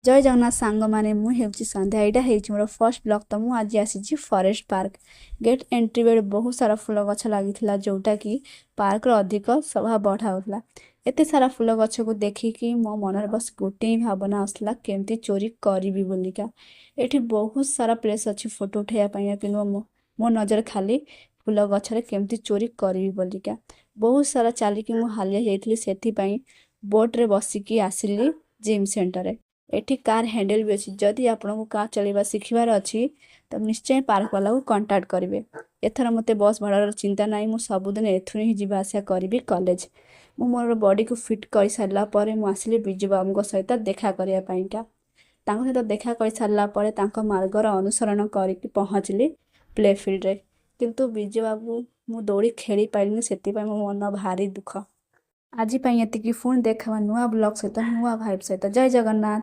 जय जगन्नाथ सांग माने मु हेउची संध्या एटा हेउची मोर फर्स्ट ब्लॉग तो मु आज आसी forest park gate entry bed बहुत सारा फूल गछ लागिथिला जोटा कि पार्क रो अधिक शोभा बढ़ाउला। एते सारा फूल गछ को देखिकी मो मनरे बस गोटे ही भावना आसला केमती चोरी करिवि बोलिका। एठी बहुत सारा प्लेस अछि फोटो उठाइया ପାଇଁ कि मो नजर खाली फूल गछरे केमती चोरी करिवि बोलिका। बहुत सारा चालिकी मु हालिया जाइथिली सेथि ପାଇଁ बोट रे बसिकी आसिली जिम सेंटर रे। एठी कार हैंडल भी अछि जदि आपनको कार चलेबा सिखिबार अछि तब निश्चय पार्क वाला को कांटेक्ट करिवे। एथर मते बस भाड़ार चिंता नाही मु सबुदिन एथुनी ही जिबा आशा करिवि कॉलेज। मु मोर बॉडी को फिट करि सारला परे मु आसिली बिजू बाबूଙ୍କ सहित देखा करिया पाइका। ताଙ୍କ सहित देखा କରି ସାରିଲା ପରେ ତାଙ୍କ ମାର୍ଗର ଅନୁସରଣ କରିକି ପହଞ୍ଚିଲି ପ୍ଲେ ଫିଲ୍ଡରେ। କିନ୍ତୁ ବିଜୁ ବାବୁ ମୁଁ ଦୌଡ଼ି ଖେଳି ପାରିଲିନି ସେଥିପାଇଁ ମୋ ମନ ଭାରି ଦୁଃଖ। ଆଜି ପାଇଁ ଏତିକି ପୁଣି ଦେଖାବା ନୂଆ ବ୍ଲଗ ସହିତ ନୂଆ ଭାଇବ ସହିତ। ଜୟ ଜଗନ୍ନାଥ।